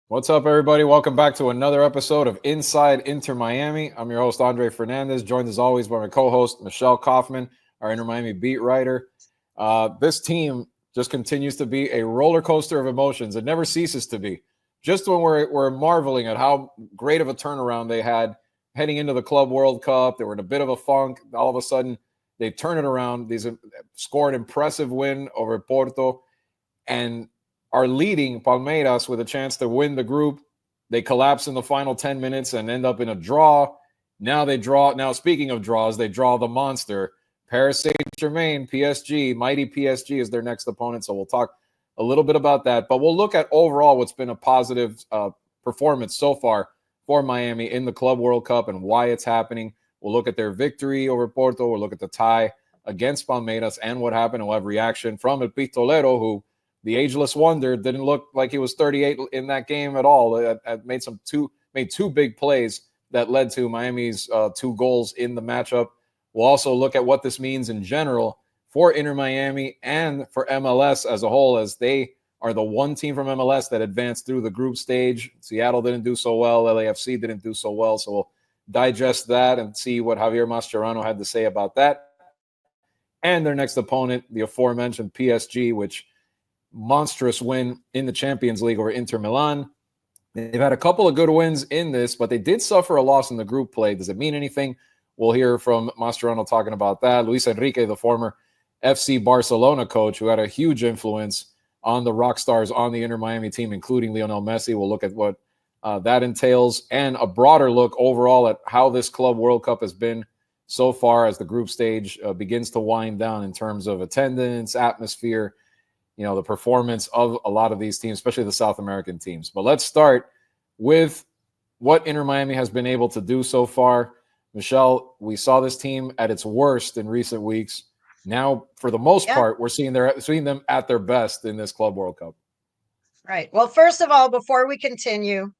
What's up, everybody? Welcome back to another episode of Inside Inter Miami. I'm your host, Andre Fernandez, joined as always by my co host, Michelle Kaufman, our Inter Miami beat writer. This team just continues to be a roller coaster of emotions. It never ceases to be. Just when we're marveling at how great of a turnaround they had heading into the Club World Cup, they were in a bit of a funk. All of a sudden, they turn it around. These score an impressive win over Porto and are leading Palmeiras with a chance to win the group. They collapse in the final 10 minutes and end up in a draw. Now they draw. Now, speaking of draws, they draw the monster. Paris Saint-Germain, PSG, mighty PSG is their next opponent. So we'll talk a little bit about that. But we'll look at overall what's been a positive performance so far for Miami in the Club World Cup and why it's happening. We'll look at their victory over Porto. We'll look at the tie against Palmeiras and what happened. We'll have reaction from El Pistolero, who the ageless wonder didn't look like he was 38 in that game at all. It made two big plays that led to Miami's 2 goals in the matchup. We'll also look at what this means in general for Inter Miami and for MLS as a whole, as they are the one team from MLS that advanced through the group stage. Seattle didn't do so well. LAFC didn't do so well. So we'll digest that and see what Javier Mascherano had to say about that. And their next opponent, the aforementioned PSG, which monstrous win in the Champions League over Inter Milan. They've had a couple of good wins in this, but they did suffer a loss in the group play. Does it mean anything? We'll hear from Mascherano talking about that. Luis Enrique, the former FC Barcelona coach, who had a huge influence on the rock stars on the Inter Miami team, including Lionel Messi. We'll look at what that entails and a broader look overall at how this Club World Cup has been so far as the group stage begins to wind down in terms of attendance, atmosphere, the performance of a lot of these teams, especially the South American teams. But let's start with what Inter Miami has been able to do so far. Michelle, we saw this team at its worst in recent weeks. Now, for the most part, we're seeing them at their best in this Club World Cup. Right. Well, first of all, before we continue,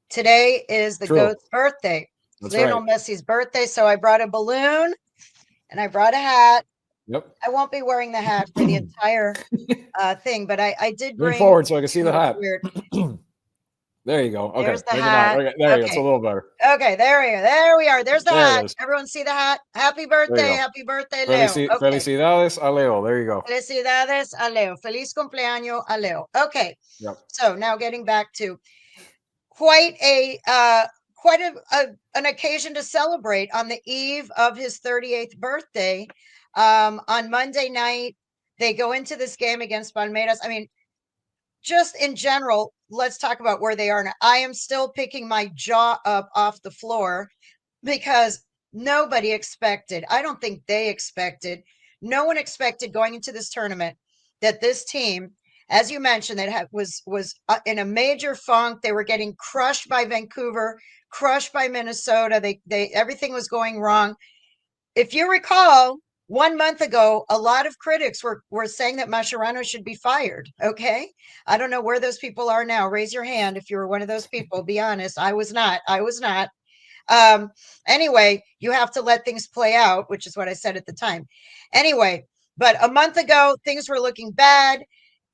today is the GOAT's birthday. It's Lionel Messi's birthday. So I brought a balloon and I brought a hat. Yep. I won't be wearing the hat for the entire thing, but I did bring. Lean forward so I can see the hat. Weird. There you go. Okay. There's the hat. Okay, there you go. It's a little better. Okay, there we go. There we are. There's the hat. Everyone see the hat? Happy birthday. Happy birthday, Leo. Felicidades a Leo. There you go. Felicidades a Leo. Feliz cumpleaños a Leo. Okay. Yep. So now getting back to quite an occasion to celebrate on the eve of his 38th birthday. On Monday night, they go into this game against Palmeiras. I mean, just in general, let's talk about where they are now. I am still picking my jaw up off the floor because nobody expected. I don't think they expected. No one expected going into this tournament that this team, as you mentioned, that was in a major funk. They were getting crushed by Vancouver, crushed by Minnesota. They everything was going wrong. If you recall, 1 month ago, a lot of critics were saying that Mascherano should be fired. Okay. I don't know where those people are now. Raise your hand if you were one of those people. Be honest. I was not. Anyway, you have to let things play out, which is what I said at the time. Anyway, but a month ago, things were looking bad.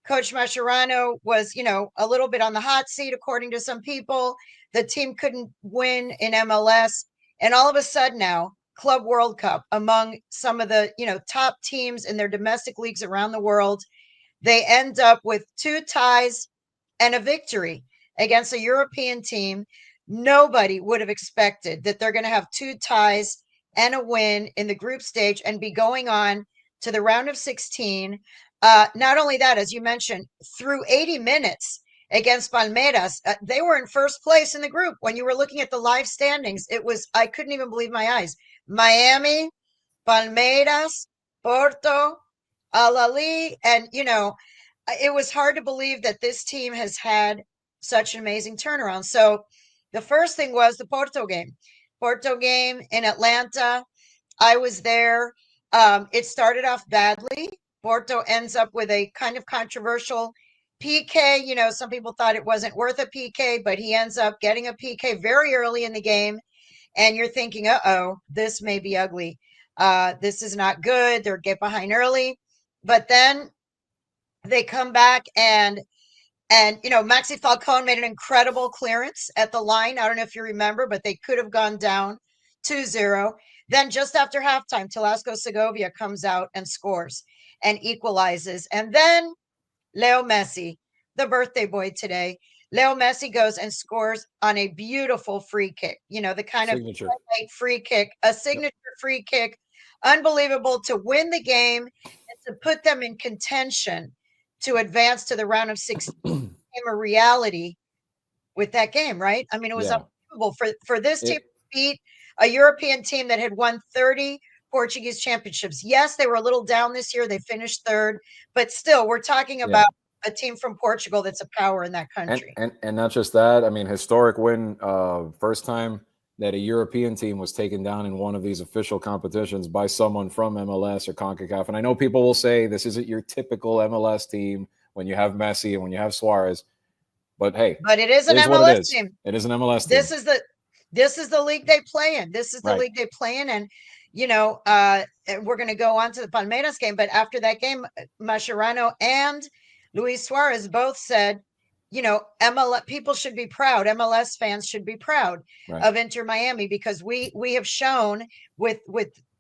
Coach Mascherano was, a little bit on the hot seat, according to some people. The team couldn't win in MLS. And all of a sudden now, Club World Cup, among some of the, top teams in their domestic leagues around the world, they end up with 2 ties and a victory against a European team. Nobody would have expected that they're going to have 2 ties and a win in the group stage and be going on to the round of 16. Not only that, as you mentioned, through 80 minutes against Palmeiras, they were in first place in the group. When you were looking at the live standings, I couldn't even believe my eyes. Miami, Palmeiras, Porto, Al-Ali, and, it was hard to believe that this team has had such an amazing turnaround. So the first thing was the Porto game in Atlanta. I was there. It started off badly. Porto ends up with a kind of controversial PK. Some people thought it wasn't worth a PK, but he ends up getting a PK very early in the game. And you're thinking, this may be ugly. This is not good. They're get behind early. But then they come back and And, Maxi Falcone made an incredible clearance at the line. I don't know if you remember, but they could have gone down 2-0. Then just after halftime, Telasco Segovia comes out and scores and equalizes. And then Leo Messi, the birthday boy today, Leo Messi goes and scores on a beautiful free kick, the kind of Signature. free kick, a Yep. signature free kick, unbelievable to win the game and to put them in contention to advance to the round of 16 became a reality with that game, right? I mean, it was Yeah. unbelievable for this team It, to beat a European team that had won 30 Portuguese championships. Yes, they were a little down this year. They finished third, but still, we're talking yeah. about a team from Portugal that's a power in that And, country. and and not just that. I mean, historic win. First time that a European team was taken down in one of these official competitions by someone from MLS or CONCACAF. And I know people will say this isn't your typical MLS team when you have Messi and when you have Suarez. But hey, But it is it an is what it MLS is. team. It is an MLS This team. is the league they play in. This is the Right. league they play in. And, we're going to go on to the Palmeiras game. But after that game, Mascherano and Luis Suarez both said, MLS people should be proud. MLS fans should be proud Right. of Inter Miami because we have shown with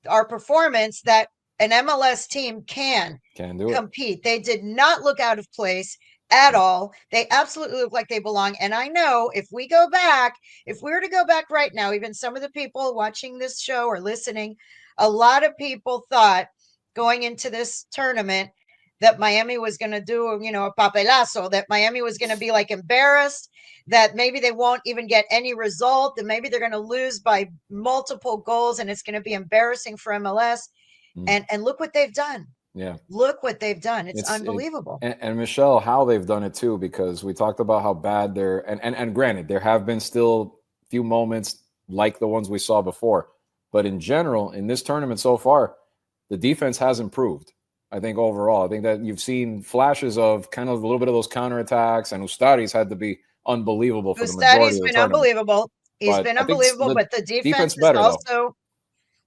our performance that an MLS team can do compete. They did not look out of place at all. They absolutely look like they belong. And I know if we were to go back right now, even some of the people watching this show or listening, a lot of people thought going into this tournament that Miami was going to do, a papelazo, that Miami was going to be like embarrassed, that maybe they won't even get any result, that maybe they're going to lose by multiple goals and it's going to be embarrassing for MLS. And look what they've done. Yeah. Look what they've done. It's unbelievable. And Michelle, how they've done it too, because we talked about how bad they're and granted, there have been still few moments like the ones we saw before. But in general, in this tournament so far, the defense has improved. I think overall. I think that you've seen flashes of kind of a little bit of those counterattacks, and Ustari's had to be unbelievable for the majority Ustadi's of the been tournament. unbelievable. He's But been I think unbelievable, the but the defense defense is better though. also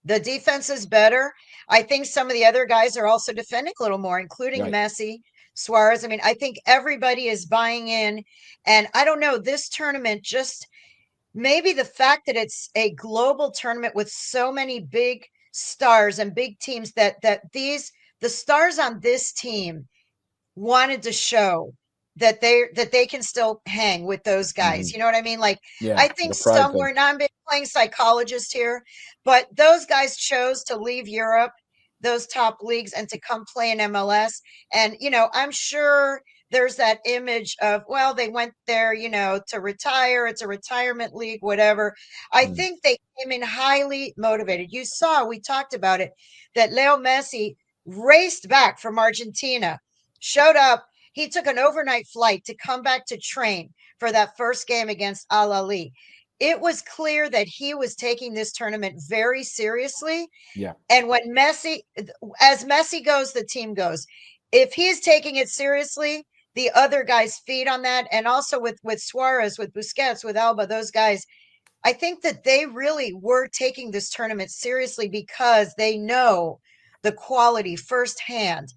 the defense is better. I think some of the other guys are also defending a little more, including Right. Messi, Suarez. I mean, I think everybody is buying in. And I don't know, this tournament just maybe the fact that it's a global tournament with so many big stars and big teams that the stars on this team wanted to show that they can still hang with those guys. You know what I mean? Like, Yeah. I think The pride thing. somewhere, now I'm playing psychologist here, but those guys chose to leave Europe, those top leagues, and to come play in MLS. And, I'm sure there's that image of, well, they went there, to retire. It's a retirement league, whatever. I think they came in highly motivated. You saw, we talked about it, that Leo Messi raced back from Argentina, showed up. He took an overnight flight to come back to train for that first game against Al Ahly. It was clear that he was taking this tournament very seriously. Yeah. And when as Messi goes, the team goes. If he's taking it seriously, the other guys feed on that. And also with Suarez, with Busquets, with Alba, those guys, I think that they really were taking this tournament seriously because they know the quality firsthand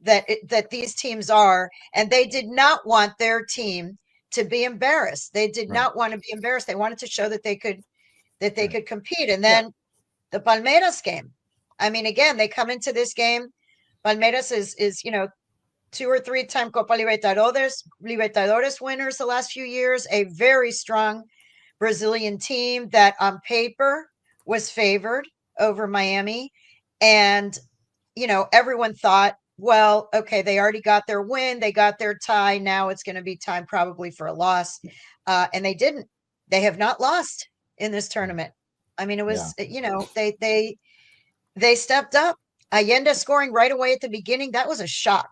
that these teams are, and they did not want their team to be embarrassed. They did not want to be embarrassed. They wanted to show that they could compete. And then the Palmeiras game. I mean, again, they come into this game. Palmeiras is 2 or 3 time Copa Libertadores winners the last few years. A very strong Brazilian team that on paper was favored over Miami. And, everyone thought, well, okay, they already got their win. They got their tie. Now it's going to be time probably for a loss. And they didn't. They have not lost in this tournament. I mean, it was, they stepped up. Allende scoring right away at the beginning. That was a shock.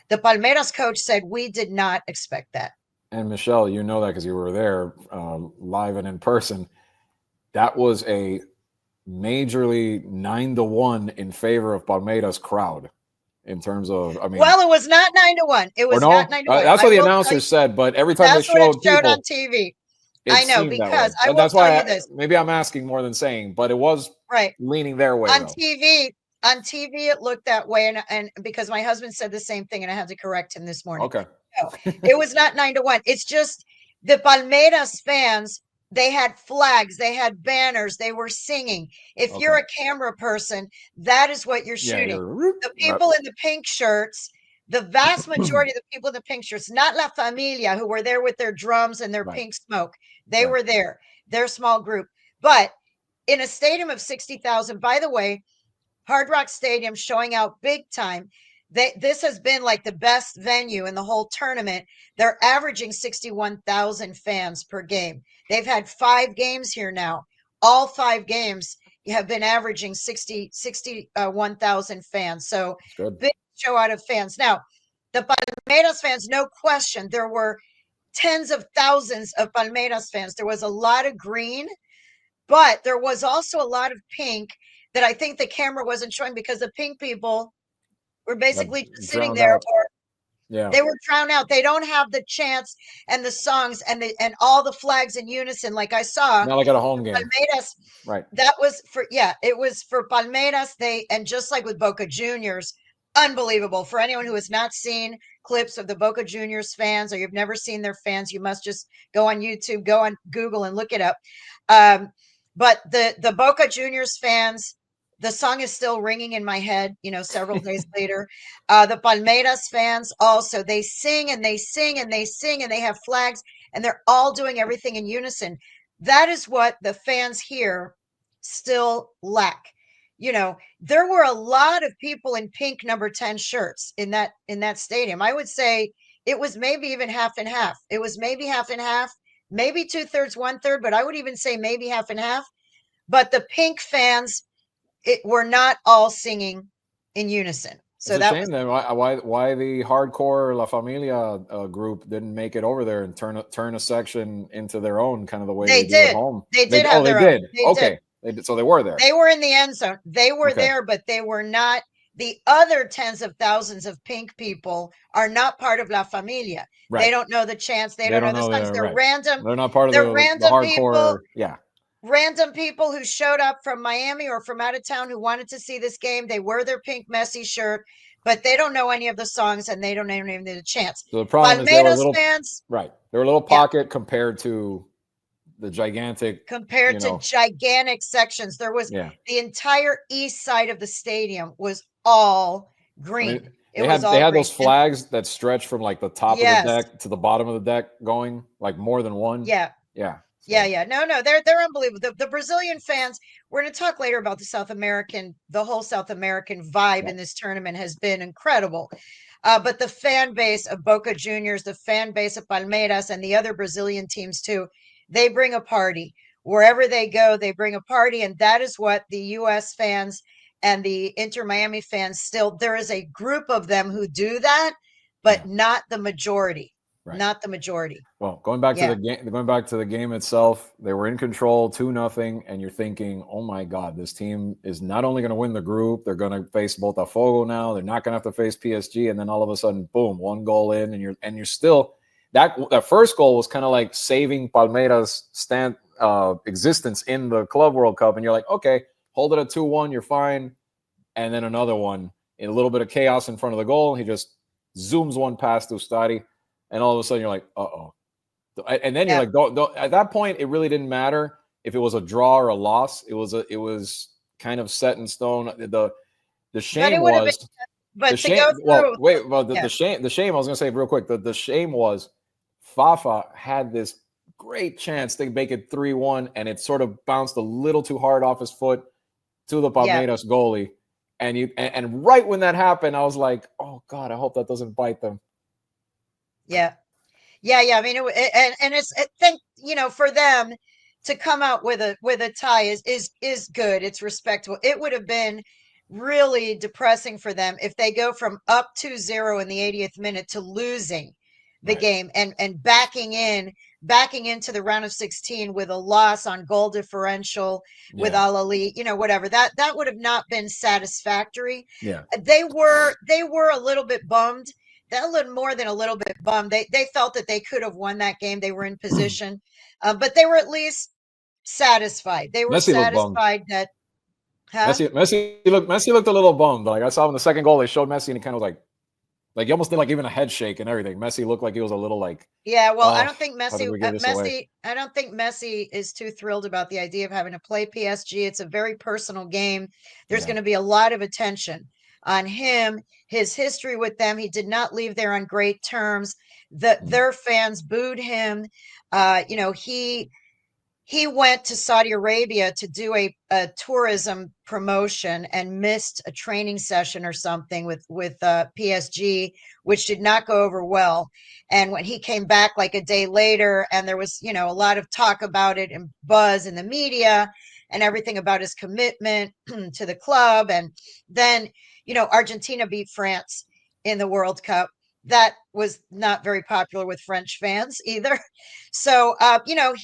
The Palmeiras coach said, we did not expect that. And Michelle, you know that because you were there live and in person. That was a majorly 9-1 in favor of Palmeiras crowd in terms of, I mean. Well, it was not 9-1. It was not 9-1. That's what the announcers said, but every time they showed what it showed people on TV. I know, because I will tell you this. Maybe I'm asking more than saying, but it was leaning their way on TV. On TV, it looked that way, and because my husband said the same thing, and I had to correct him this morning. Okay. No, it was not 9-1. It's just the Palmeiras fans, they had flags, they had banners, they were singing. If you're Okay. a camera person, that is what you're Yeah, shooting. you're The right. people in the pink shirts, the vast majority of the people in the pink shirts, not La Familia, who were there with their drums and their Right. pink smoke, they Right. were there, their small group. But in a stadium of 60,000, by the way, Hard Rock Stadium showing out big time. This has been like the best venue in the whole tournament. They're averaging 61,000 fans per game. They've had 5 games here now. All 5 games have been averaging 61,000 fans. So It's good. big show out of fans. Now, the Palmeiras fans, no question, there were tens of thousands of Palmeiras fans. There was a lot of green, but there was also a lot of pink that I think the camera wasn't showing because the pink people were Got basically just sitting drowned there, out. or Yeah. they were drowned out. They don't have the chants and the songs and all the flags in unison like I saw. Not like at a home game. Palmeiras, Right. that was for, it was for Palmeiras. And just like with Boca Juniors, unbelievable. For anyone who has not seen clips of the Boca Juniors fans, or you've never seen their fans, you must just go on YouTube, go on Google and look it up. But the Boca Juniors fans, the song is still ringing in my head, several days later. The Palmeiras fans also, they sing and they sing and they sing and they have flags and they're all doing everything in unison. That is what the fans here still lack. There were a lot of people in pink number 10 shirts in that stadium. I would say it was maybe even half and half. It was maybe half and half, maybe 2/3, 1/3, but I would even say maybe half and half. But the pink fans, were not all singing in unison. It's So a that shame was, then why the hardcore La Familia group didn't make it over there and turn a section into their own, kind of the way they they do at did. home. They did have They their own. did. They did. Okay. They did. So they were there. They were in the end zone. They were Okay. there, but they were not. The other tens of thousands of pink people are not part of La Familia. Right. They don't know the chants. They They don't know don't the know songs. they're They're right. random. They're not part of They're the random people. hardcore. Yeah. Random people who showed up from Miami or from out of town who wanted to see this game. They wear their pink Messi shirt, but they don't know any of the songs and they don't know any of the chants. So the problem is they were a Palmeiras little fans, right. They were a little yeah, pocket compared to the gigantic, compared to gigantic sections. There was yeah. the entire east side of the stadium was all I mean, green. It they was had all green. those flags that stretch from like the top of the Yes. deck to the bottom of the deck, going like more than one. Yeah. Yeah. So. Yeah. No, they're unbelievable. The Brazilian fans, we're going to talk later about the whole South American vibe in this tournament has been incredible. But the fan base of Boca Juniors, the fan base of Palmeiras, and the other Brazilian teams too, they bring a party. Wherever they go, they bring a party. And that is what the U.S. fans and the Inter Miami fans still, there is a group of them who do that, but not the majority. Right. Not the majority. Well, going back to the game itself, they were in control 2-0, and you're thinking, oh my God, this team is not only going to win the group, they're going to face Botafogo now. They're not going to have to face PSG, and then all of a sudden, boom, 1 goal in, and you're still that first goal was kind of like saving Palmeiras' existence in the Club World Cup, and you're like, okay, hold it at 2-1, you're fine, and then another one in a little bit of chaos in front of the goal, he just zooms one past Ustari. And all of a sudden, you're like, uh-oh. And then you're like, don't. At that point, it really didn't matter if it was a draw or a loss. It was kind of set in stone. The shame was, but the shame. The shame. I was going to say real quick. The shame was, Fafa had this great chance to make it 3-1, and it sort of bounced a little too hard off his foot to the Palmeiras goalie. And right when that happened, I was like, oh God, I hope that doesn't bite them. Yeah. I mean, it's I think, for them to come out with a tie is good. It's respectable. It would have been really depressing for them if they go from up 2-0 in the 80th minute to losing the game and backing into the round of 16 with a loss on goal differential with Al Ali, whatever. That would have not been satisfactory. Yeah. They were a little bit bummed. They're a little more than a little bit bummed. They felt that they could have won that game. They were in position, but they were at least satisfied. They were Messi satisfied that. Messi looked a little bummed. Like I saw in the second goal, they showed Messi, and he kind of like Like he almost did like even a head shake and everything. Messi looked like he was a little like, Yeah, well, I oh, don't think how did we give this away? I don't think Messi is too thrilled about the idea of having to play PSG. It's a very personal game. There's going to be a lot of attention on him, his history with them. He did not leave there on great terms. Their fans booed him. You know, he went to Saudi Arabia to do a tourism promotion and missed a training session or something with PSG, which did not go over well. And when he came back like a day later, and there was, you know, a lot of talk about it and buzz in the media and everything about his commitment to the club. And then, you know, Argentina beat France in the World Cup. That was not very popular with French fans either. So, you know,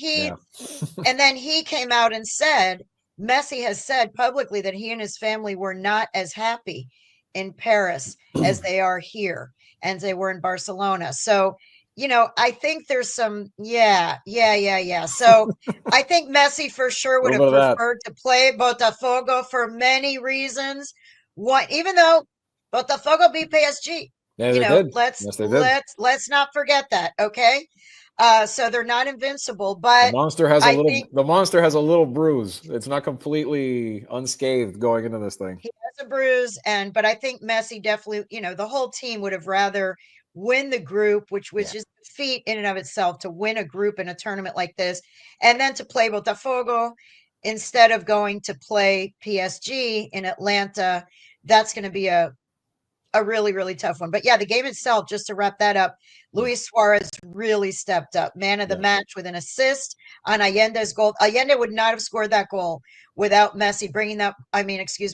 and then he came out and said, Messi has said publicly that he and his family were not as happy in Paris as they are here, and they were in Barcelona. So, you know, I think there's some, yeah. So I think Messi for sure A would little have bit of that. preferred to play Botafogo for many reasons. One, even though Botafogo beat PSG, Yeah, you they know, did. Yes, they did. let's not forget that. Okay. So they're not invincible, The but monster has a I little. think The monster has a little bruise. It's not completely unscathed going into this thing. he has a bruise, but I think Messi definitely, you know, the whole team would have rather win the group, which Yeah. is a feat in and of itself to win a group in a tournament like this, and then to play Botafogo instead of going to play PSG in Atlanta. That's going to be a really, really tough one. But yeah, the game itself, just to wrap that up, Luis Suarez really stepped up. Man of the match with an assist on Allende's goal. Allende would not have scored that goal without Messi bringing that,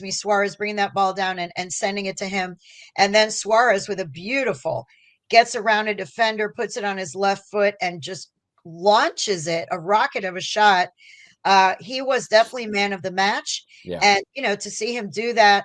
Suarez bringing that ball down and sending it to him. And then Suarez with a beautiful, gets around a defender, puts it on his left foot, and just launches it, a rocket of a shot. He was definitely man of the match. Yeah. And, you know, to see him do that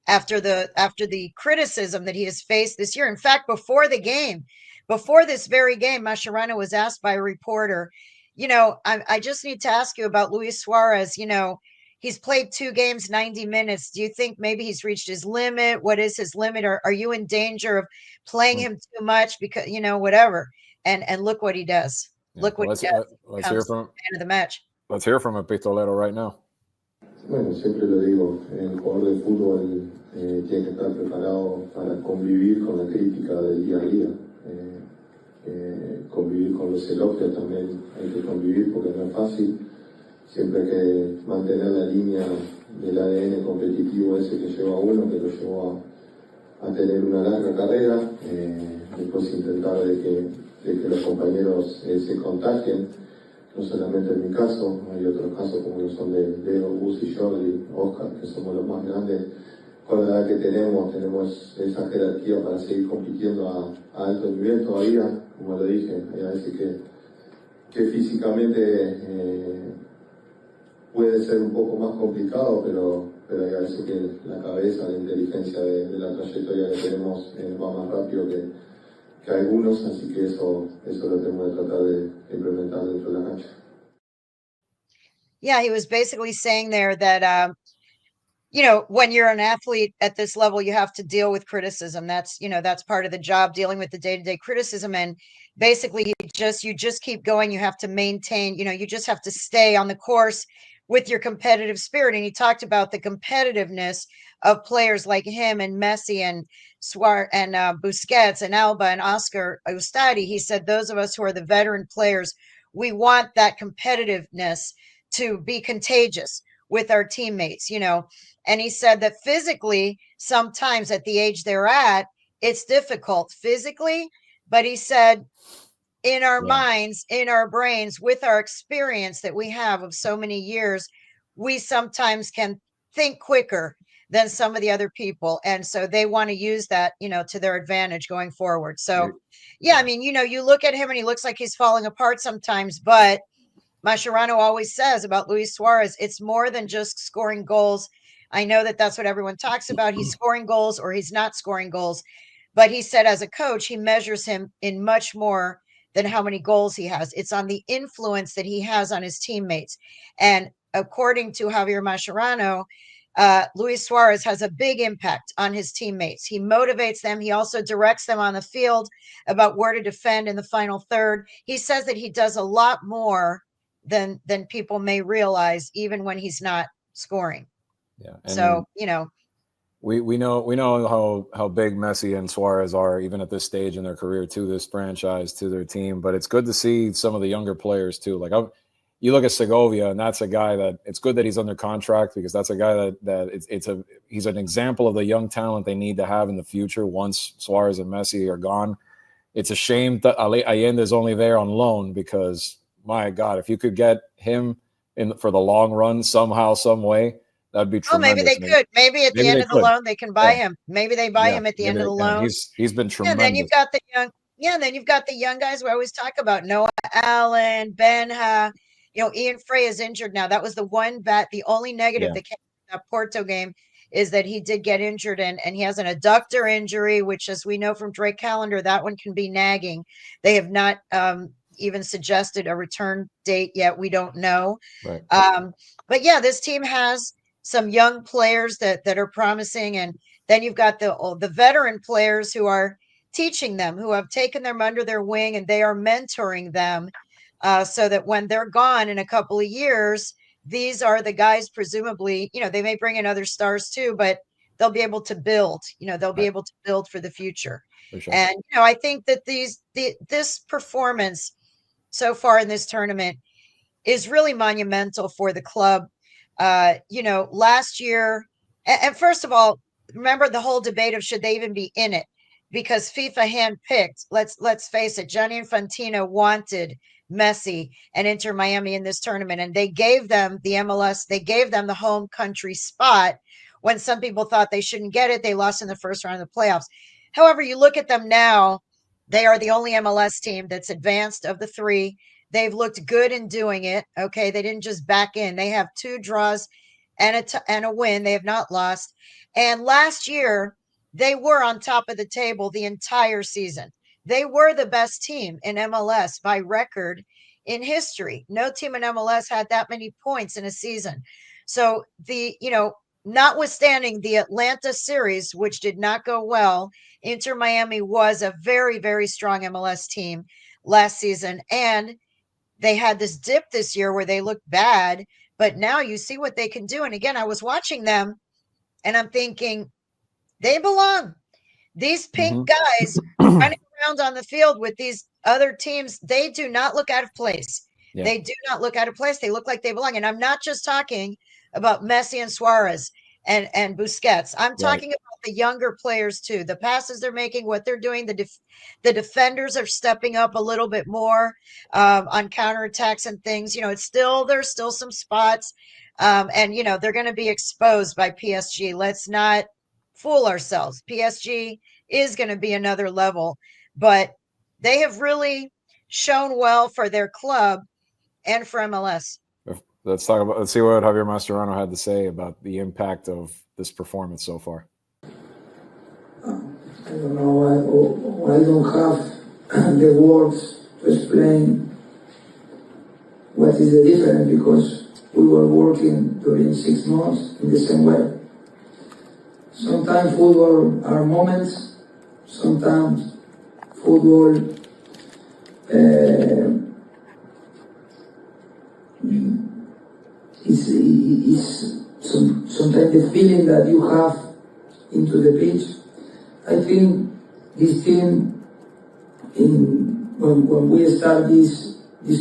after the criticism that he has faced this year. In fact, before this very game, Mascherano was asked by a reporter, you know, I just need to ask you about Luis Suarez. You know, he's played 2 games, 90 minutes. Do you think maybe he's reached his limit? What is his limit? Or are you in danger of playing him too much? Because, you know, whatever. And look what he does. Yeah. Look what he does. Let's hear from man of the match. Let's hear from a pistolero right now. Bueno, siempre lo digo, el jugador de fútbol tiene que estar preparado para convivir con la crítica del día a día, convivir con los elogios también hay que convivir porque no es fácil, siempre hay que mantener la línea del ADN competitivo ese que lleva a uno, que lo llevó a tener una larga carrera, después intentar de que los compañeros se contagien. No solamente en mi caso, hay otros casos como lo son de Leo, Gus y Jordi, Oscar, que somos los más grandes. Con la edad que tenemos esa jerarquía para seguir compitiendo a alto nivel todavía. Como lo dije, hay veces que físicamente puede ser un poco más complicado, pero hay veces que la cabeza, la inteligencia de la trayectoria que tenemos va más rápido que algunos, así que eso lo tenemos que tratar de implementar dentro de la cancha. Yeah, he was basically saying there that you know, when you're an athlete at this level, you have to deal with criticism. That's, you know, that's part of the job, dealing with the day-to-day criticism. And basically you just keep going. You have to maintain, you know, you just have to stay on the course with your competitive spirit. And he talked about the competitiveness of players like him and Messi and Suarez and Busquets and Alba and Oscar Ustadi. He said, those of us who are the veteran players, we want that competitiveness to be contagious with our teammates, you know. And he said that physically, sometimes at the age they're at, it's difficult physically. But he said, in our minds, in our brains, with our experience that we have of so many years, we sometimes can think quicker than some of the other people. And so they want to use that, you know, to their advantage going forward. So, yeah, I mean, you know, you look at him and he looks like he's falling apart sometimes, but Mascherano always says about Luis Suarez, it's more than just scoring goals. I know that that's what everyone talks about. He's scoring goals or he's not scoring goals. But he said as a coach, he measures him in much more than how many goals he has. It's on the influence that he has on his teammates. And according to Javier Mascherano, Luis Suarez has a big impact on his teammates. He motivates them. He also directs them on the field about where to defend in the final third. He says that he does a lot more than people may realize, even when he's not scoring. Yeah. So, we know how big Messi and Suarez are, even at this stage in their career, to this franchise, to their team. But it's good to see some of the younger players too. Like you look at Segovia, and that's a guy that it's good that he's under contract, because that's a guy that he's an example of the young talent they need to have in the future once Suarez and Messi are gone. It's a shame that Allende is only there on loan, because my God, if you could get him in for the long run somehow, some way, that'd be tremendous. Maybe they could. Maybe at the end of the loan they can buy him. Maybe they buy him at the end of the loan. He's been tremendous. And then you've got the young. Yeah, and then you've got the young guys we always talk about: Noah Allen, Benha. Ian Frey is injured now. That was the only negative that came from that Porto game, is that he did get injured, and he has an adductor injury, which, as we know from Drake Callender, that one can be nagging. They have not even suggested a return date yet. We don't know. Right. But yeah, this team has some young players that are promising, and then you've got the veteran players who are teaching them, who have taken them under their wing, and they are mentoring them, so that when they're gone in a couple of years, these are the guys, presumably, they may bring in other stars too, but they'll be able to build, they'll be able to build for the future. For sure. And, I think that this performance so far in this tournament is really monumental for the club. Last year, and first of all, remember the whole debate of should they even be in it, because FIFA handpicked, let's face it, Gianni Infantino wanted Messi and Inter Miami in this tournament, and they gave them the MLS, they gave them the home country spot when some people thought they shouldn't get it. They lost in the first round of the playoffs. However, you look at them now, they are the only MLS team that's advanced of the three. They've looked good in doing it. Okay, they didn't just back in. They have 2 draws and a win. They have not lost. And last year, they were on top of the table the entire season. They were the best team in MLS by record in history. No team in MLS had that many points in a season. So notwithstanding the Atlanta series, which did not go well, Inter Miami was a very, very strong MLS team last season. And they had this dip this year where they looked bad, but now you see what they can do. And again, I was watching them and I'm thinking, they belong. These pink guys running around on the field with these other teams, they do not look out of place. Yeah. They do not look out of place. They look like they belong. And I'm not just talking about Messi and Suarez and Busquets. I'm talking about the younger players too. The passes they're making, what they're doing. The defenders are stepping up a little bit more on counterattacks and things. There's still some spots, and they're going to be exposed by PSG. Let's not fool ourselves. PSG is going to be another level, but they have really shown well for their club and for MLS. Let's see what Javier Mascherano had to say about the impact of this performance so far. I don't know. I don't have the words to explain what is the difference, because we were working during 6 months in the same way. Sometimes football are moments. Sometimes football is sometimes the feeling that you have into the pitch. I think this team, when we start this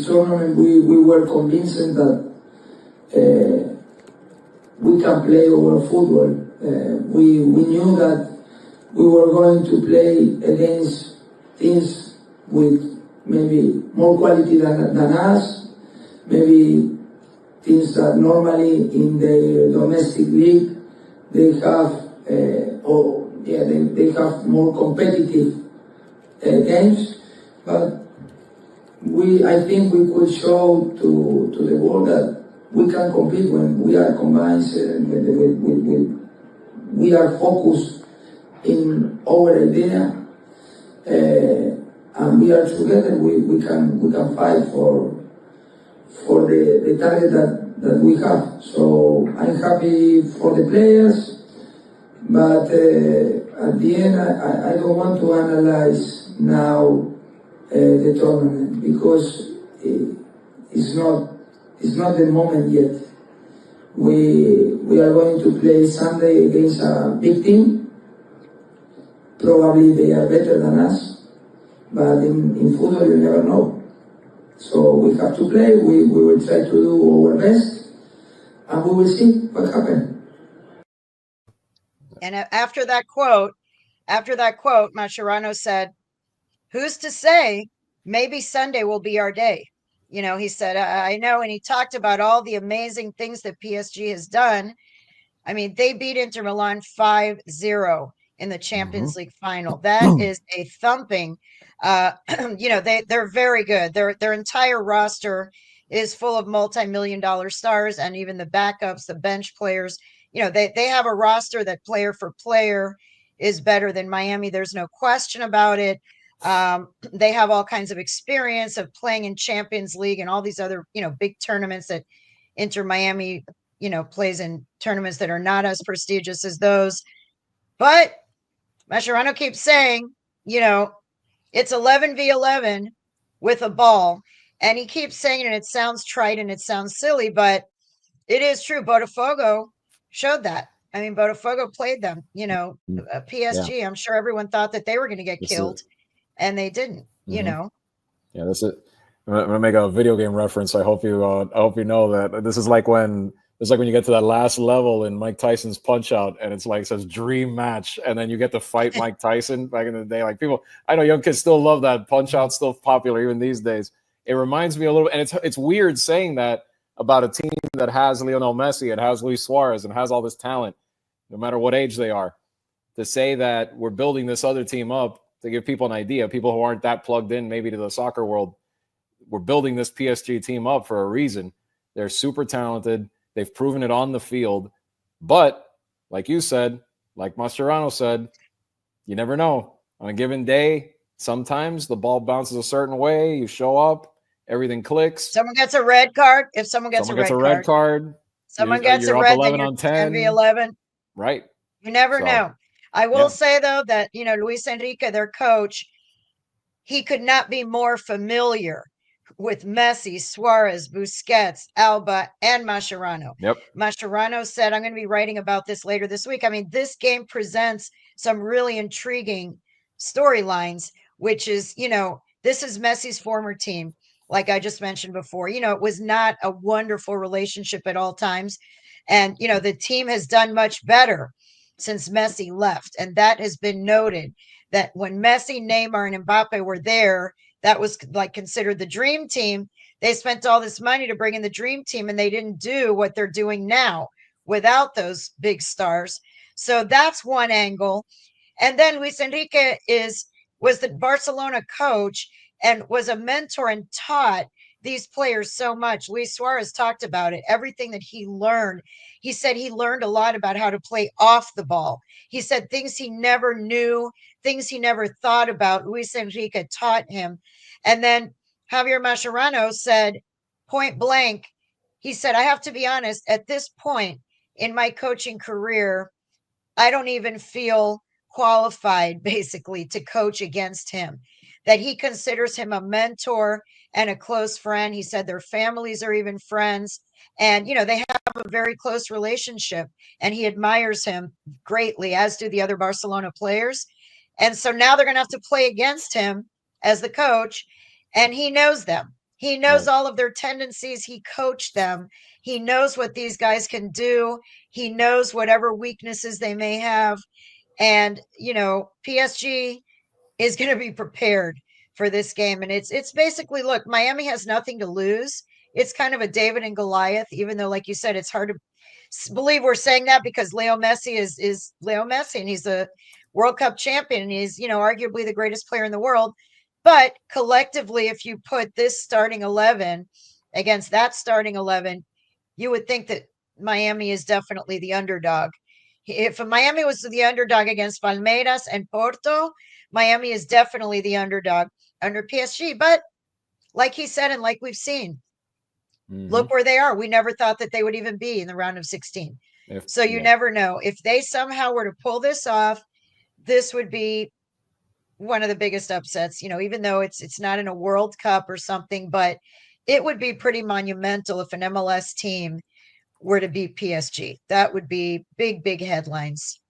tournament, we were convinced that we can play our football. We knew that we were going to play against teams with maybe more quality than us, maybe teams that normally in the domestic league they have they have more competitive games, but I think we could show to the world that we can compete when we are combined, we are focused in our idea, and we are together. We can fight for the target that we have. So I'm happy for the players, but at the end, I don't want to analyze now the tournament because it's not the moment yet. We are going to play Sunday against a big team. Probably they are better than us, but in football you never know. So we have to play. We will try to do our best, and we will see what happens. And after that quote, Mascherano said, "Who's to say? Maybe Sunday will be our day." You know, he said, "I know," and he talked about all the amazing things that PSG has done. I mean, they beat Inter Milan 5-0 in the Champions League final. That is a thumping. You know, they're very good. Their entire roster is full of multi-million-dollar stars, and even the backups, the bench players. You know, they have a roster that player for player is better than Miami. There's no question about it. They have all kinds of experience of playing in Champions League and all these other, you know, big tournaments that Inter Miami, you know, plays in tournaments that are not as prestigious as those. But Mascherano keeps saying, you know, it's 11v11 with a ball. And he keeps saying, and it sounds trite and it sounds silly, but it is true. Botafogo showed that. I mean, Botafogo played them, you know, PSG. Yeah. I'm sure everyone thought that they were going to get killed, and they didn't, you know. Yeah, that's it. I'm gonna make a video game reference. I hope you know that this is like when you get to that last level in Mike Tyson's Punch Out, and it's like it says dream match, and then you get to fight Mike Tyson back in the day. Like people, I know young kids still love that. Punch Out's still popular even these days. It reminds me a little, and it's weird saying that about a team that has Lionel Messi, it has Luis Suarez, and has all this talent, no matter what age they are. To say that we're building this other team up to give people an idea, people who aren't that plugged in maybe to the soccer world, we're building this PSG team up for a reason. They're super talented. They've proven it on the field. But like you said, like Mascherano said, you never know. On a given day, sometimes the ball bounces a certain way. You show up, everything clicks. Someone gets a red card. If someone gets a red card, someone gets a red, then you're 10v11. Right. You never know. I will say, though, that, you know, Luis Enrique, their coach, he could not be more familiar with Messi, Suarez, Busquets, Alba, and Mascherano. Yep. Mascherano said, I'm going to be writing about this later this week. I mean, this game presents some really intriguing storylines, which is, you know, this is Messi's former team. Like I just mentioned before, you know, it was not a wonderful relationship at all times. And, you know, the team has done much better since Messi left. And that has been noted, that when Messi, Neymar, and Mbappe were there, that was like considered the dream team. They spent all this money to bring in the dream team, and they didn't do what they're doing now without those big stars. So that's one angle. And then Luis Enrique was the Barcelona coach and was a mentor and taught these players so much. Luis Suarez talked about it, everything that he learned. He said he learned a lot about how to play off the ball. He said things he never knew, things he never thought about, Luis Enrique taught him. And then Javier Mascherano said, point blank, he said, I have to be honest, at this point in my coaching career, I don't even feel qualified basically to coach against him, that he considers him a mentor and a close friend. He said their families are even friends, and, you know, they have a very close relationship, and he admires him greatly, as do the other Barcelona players. And so now they're going to have to play against him as the coach, and he knows them. He knows all of their tendencies. He coached them. He knows what these guys can do. He knows whatever weaknesses they may have. And, you know, PSG is going to be prepared for this game. And it's basically, look, Miami has nothing to lose. It's kind of a David and Goliath, even though, like you said, it's hard to believe we're saying that because Leo Messi is Leo Messi, and he's a World Cup champion, and he's, you know, arguably the greatest player in the world. But collectively, if you put this starting 11 against that starting 11, you would think that Miami is definitely the underdog. If Miami was the underdog against Palmeiras and Porto, Miami is definitely the underdog under PSG. But like he said, and like we've seen, Look where they are. We never thought that they would even be in the round of 16. So you never know. If they somehow were to pull this off, this would be one of the biggest upsets, even though it's not in a World Cup or something, but it would be pretty monumental if an MLS team were to beat PSG. That would be big, big headlines.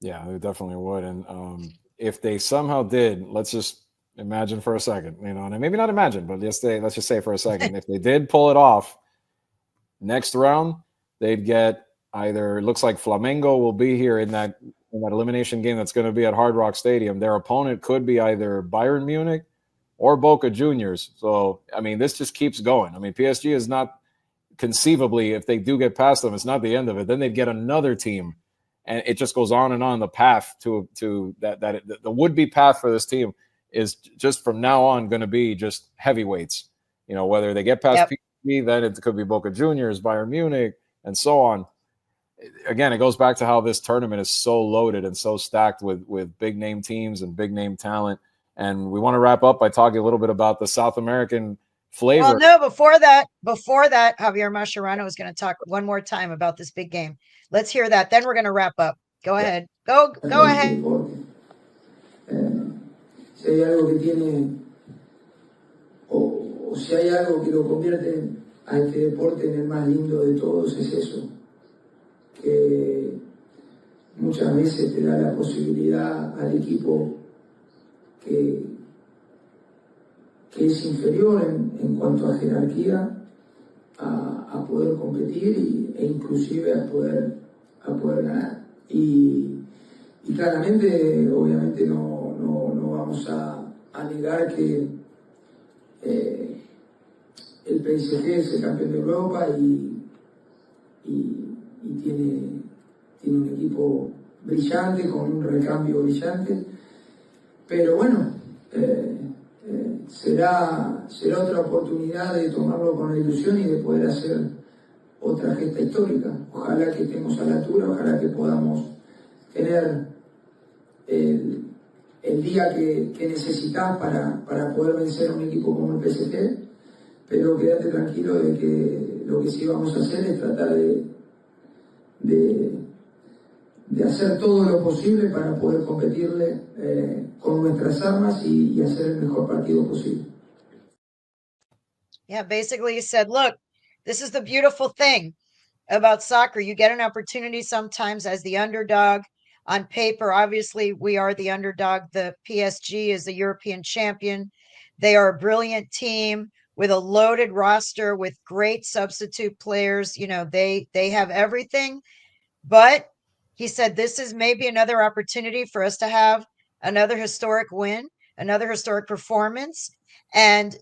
Yeah, it definitely would. And if they somehow did, let's just imagine for a second, and maybe not imagine, but let's just say for a second, if they did pull it off, next round, they'd get either, it looks like Flamengo will be here in that elimination game that's going to be at Hard Rock Stadium. Their opponent could be either Bayern Munich or Boca Juniors. So, this just keeps going. PSG is not, conceivably, if they do get past them, it's not the end of it. Then they'd get another team, and it just goes on and on. The path to the would-be path for this team is just from now on going to be just heavyweights. Whether they get past PSG, then it could be Boca Juniors, Bayern Munich, and so on. Again, it goes back to how this tournament is so loaded and so stacked with big name teams and big name talent. And we want to wrap up by talking a little bit about the South American flavor. Well, no, before that, Javier Mascherano is going to talk one more time about this big game. Let's hear that. Then we're going to wrap up. Go ahead. Go ahead. Si hay algo que tiene, o si hay algo que lo convierte a este deporte en el más lindo de todos, es eso. Que muchas veces te da la posibilidad al equipo que es inferior en cuanto a jerarquía a poder competir e inclusive a poder ganar. Y claramente, obviamente no vamos a negar que el PSG es el campeón de Europa y tiene un equipo brillante, con un recambio brillante, pero bueno, será otra oportunidad de tomarlo con la ilusión y de poder hacer otra gesta histórica. Ojalá que estemos a la altura, ojalá que podamos tener el día que necesitas para poder vencer a un equipo como el PSG, pero quédate tranquilo de que lo que sí vamos a hacer es tratar de hacer todo lo posible para poder competirle con nuestras armas y hacer el mejor partido posible. Yeah, basically he said, look, this is the beautiful thing about soccer. You get an opportunity sometimes as the underdog. On paper, obviously, we are the underdog. The PSG is the European champion. They are a brilliant team with a loaded roster with great substitute players. They have everything. But he said this is maybe another opportunity for us to have another historic win, another historic performance. And,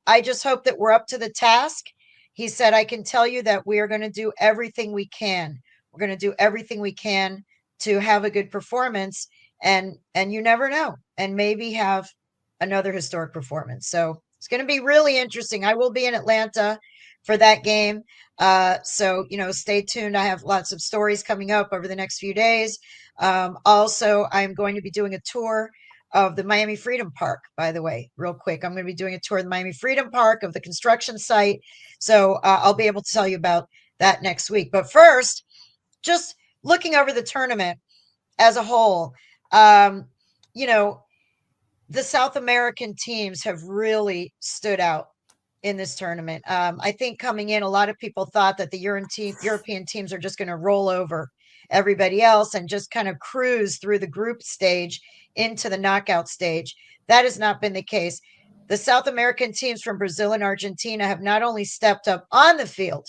I just hope that we're up to the task. He said, I can tell you that we are going to do everything we can. We're going to do everything we can to have a good performance, and you never know, and maybe have another historic performance. So it's going to be really interesting. I will be in Atlanta for that game. So, stay tuned. I have lots of stories coming up over the next few days. Also, I'm going to be doing a tour of the Miami Freedom Park, by the way, real quick. I'm going to be doing a tour of the Miami Freedom Park, of the construction site. So I'll be able to tell you about that next week. But first, just looking over the tournament as a whole, the South American teams have really stood out in this tournament. I think coming in, a lot of people thought that the European teams are just going to roll over everybody else and just kind of cruise through the group stage into the knockout stage. That has not been the case. The South American teams from Brazil and Argentina have not only stepped up on the field,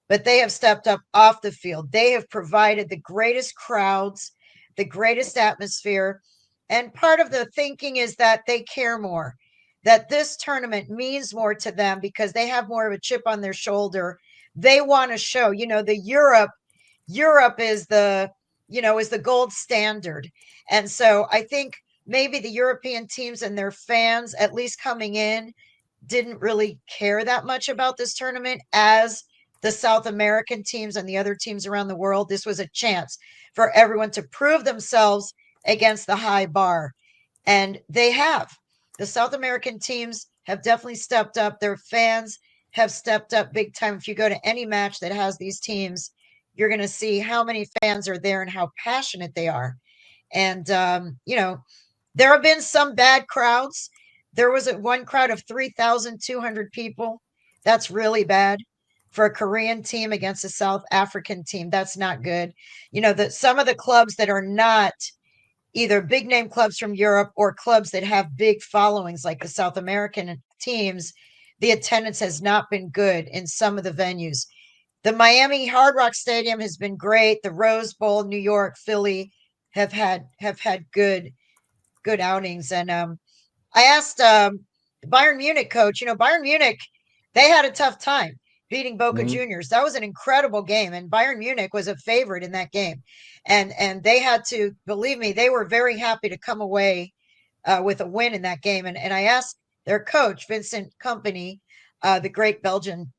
but they have stepped up off the field. They have provided the greatest crowds, the greatest atmosphere. And part of the thinking is that they care more, that this tournament means more to them because they have more of a chip on their shoulder. They want to show, the Europe is the gold standard. And so I think maybe the European teams and their fans, at least coming in, didn't really care that much about this tournament as the South American teams and the other teams around the world. This was a chance for everyone to prove themselves against the high bar. And they have. The South American teams have definitely stepped up. Their fans have stepped up big time. If you go to any match that has these teams, you're going to see how many fans are there and how passionate they are. And, there have been some bad crowds. There was one crowd of 3,200 people. That's really bad for a Korean team against a South African team. That's not good. That some of the clubs that are not either big name clubs from Europe or clubs that have big followings, like the South American teams, the attendance has not been good in some of the venues. The Miami Hard Rock Stadium has been great. The Rose Bowl, New York, Philly have had good outings. And I asked Bayern Munich coach, Bayern Munich, they had a tough time beating Boca Juniors. That was an incredible game, and Bayern Munich was a favorite in that game. And they had to, believe me, they were very happy to come away with a win in that game. And I asked their coach, Vincent Kompany, the great Belgian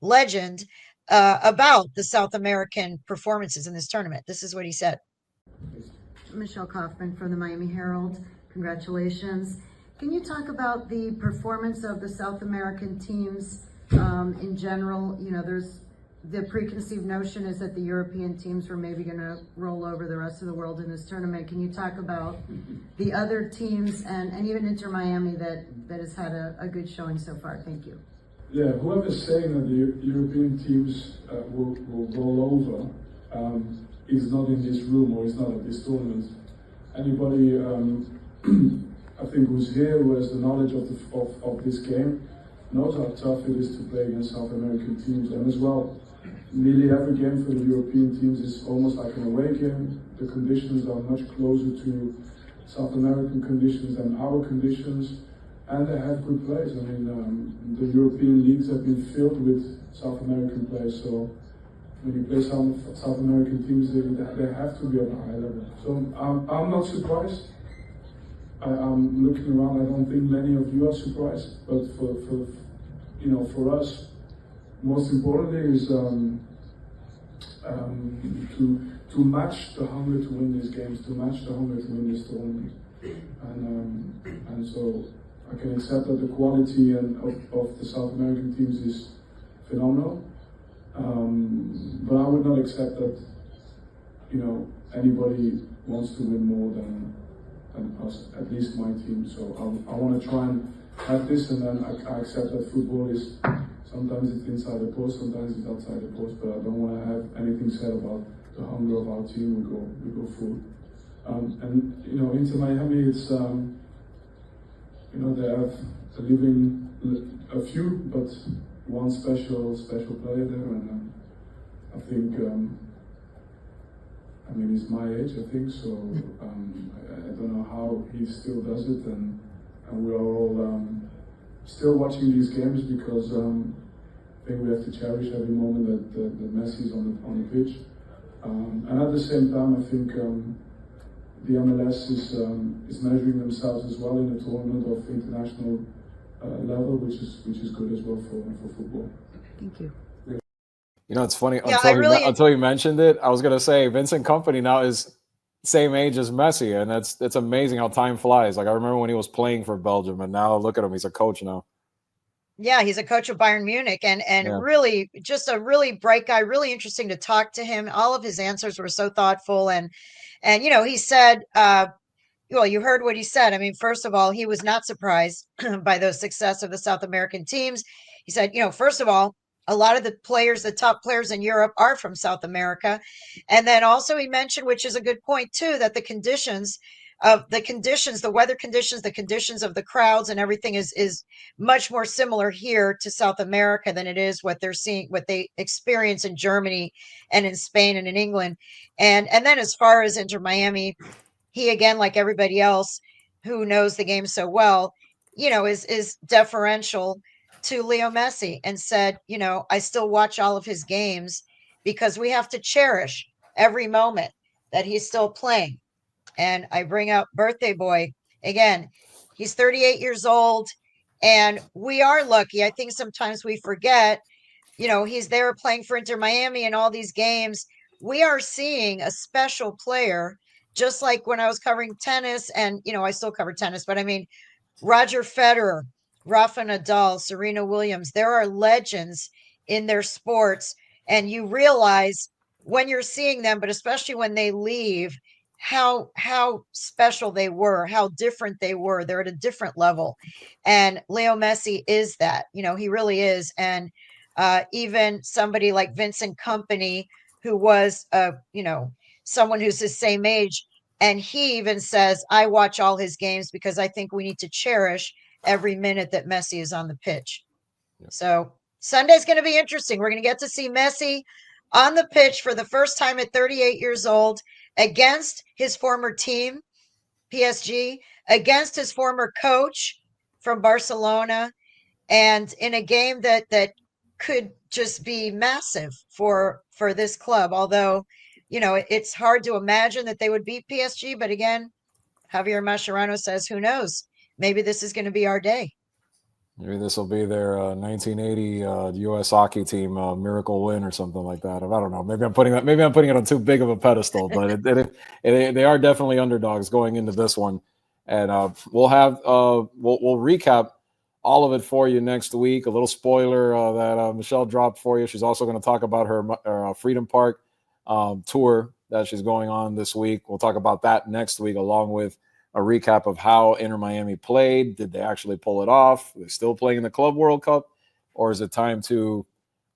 legend, about the South American performances in this tournament. This is what he said. Michelle Kaufman from the Miami Herald. Congratulations. Can you talk about the performance of the South American teams in general? There's the preconceived notion is that the European teams were maybe going to roll over the rest of the world in this tournament. Can you talk about the other teams and even Inter Miami that has had a good showing so far? Thank you. Yeah, whoever's saying that the European teams will roll over is not in this room or is not at this tournament. Anybody, I think, who's here, who has the knowledge of this game, knows how tough it is to play against South American teams. And as well, nearly every game for the European teams is almost like an away game. The conditions are much closer to South American conditions than our conditions. And they have good players. I mean, the European leagues have been filled with South American players. So when you play some South American teams, they have to be at a high level. So I'm not surprised. I'm looking around. I don't think many of you are surprised. But for us, most importantly is to match the hunger to win these games, to match the hunger to win this tournament, and so. I can accept that the quality of the South American teams is phenomenal, but I would not accept that anybody wants to win more than us, at least my team. So I want to try and have this, and then I accept that football is sometimes it's inside the post, sometimes it's outside the post, but I don't want to have anything said about the hunger of our team. We go full, and Inter Miami, it's. They have a few, but one special player there, and I think, he's my age, I think, so I don't know how he still does it, and we are all still watching these games because I think we have to cherish every moment that Messi is on the pitch, and at the same time, I think. The MLS is measuring themselves as well in a tournament of international level, which is good as well for football. Thank you. It's funny. Yeah, until you mentioned it, I was going to say Vincent Kompany now is same age as Messi, and it's amazing how time flies. Like I remember when he was playing for Belgium, and now look at him, he's a coach now. Yeah, he's a coach of Bayern Munich, and really just a really bright guy, really interesting to talk to him. All of his answers were so thoughtful, and he said, well, you heard what he said. I mean, first of all, he was not surprised by the success of the South American teams. He said, first of all, a lot of the top players in Europe are from South America. And then also he mentioned, which is a good point too, that the weather conditions, the conditions of the crowds and everything is much more similar here to South America than it is what they experience in Germany and in Spain and in England. And then as far as Inter Miami, he, again, like everybody else who knows the game so well, is deferential to Leo Messi and said, I still watch all of his games because we have to cherish every moment that he's still playing. And I bring up birthday boy again. He's 38 years old, and we are lucky. I think sometimes we forget, he's there playing for Inter Miami and all these games. We are seeing a special player, just like when I was covering tennis, and I still cover tennis, but I mean Roger Federer, Rafa Nadal, Serena Williams, there are legends in their sports. And you realize when you're seeing them, but especially when they leave, how special they were, how different they were. They're at a different level. And Leo Messi is that, he really is. And even somebody like Vincent Kompany, who was someone who's his same age, and he even says, I watch all his games because I think we need to cherish every minute that Messi is on the pitch. Yeah. So Sunday's going to be interesting. We're going to get to see Messi on the pitch for the first time at 38 years old against his former team, PSG, against his former coach from Barcelona, and in a game that could just be massive for this club. Although, it's hard to imagine that they would beat PSG, but again, Javier Mascherano says, who knows? Maybe this is going to be our day. Maybe this will be their 1980 U.S. hockey team miracle win or something like that. I don't know. Maybe I'm putting it on too big of a pedestal, but they are definitely underdogs going into this one. And we'll recap all of it for you next week. A little spoiler that Michelle dropped for you. She's also going to talk about her Freedom Park tour that she's going on this week. We'll talk about that next week, along with a recap of how Inter Miami played. Did they actually pull it off? Are they still playing in the Club World Cup? Or is it time to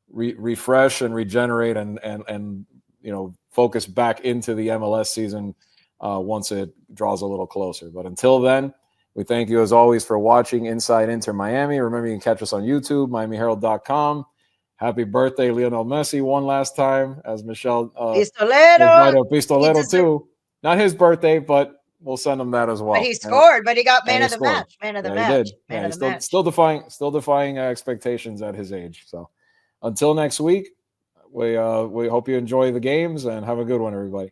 refresh and regenerate and focus back into the MLS season once it draws a little closer? But until then, we thank you as always for watching Inside Inter Miami. Remember, you can catch us on YouTube, MiamiHerald.com. Happy birthday, Lionel Messi, one last time, as Michelle Pistolero too. Not his birthday, but we'll send him that as well. But he scored, but he got man of the scored. match. Man of the He match. did. Man of the match. Still defying expectations at his age. So until next week, we hope you enjoy the games and have a good one, everybody.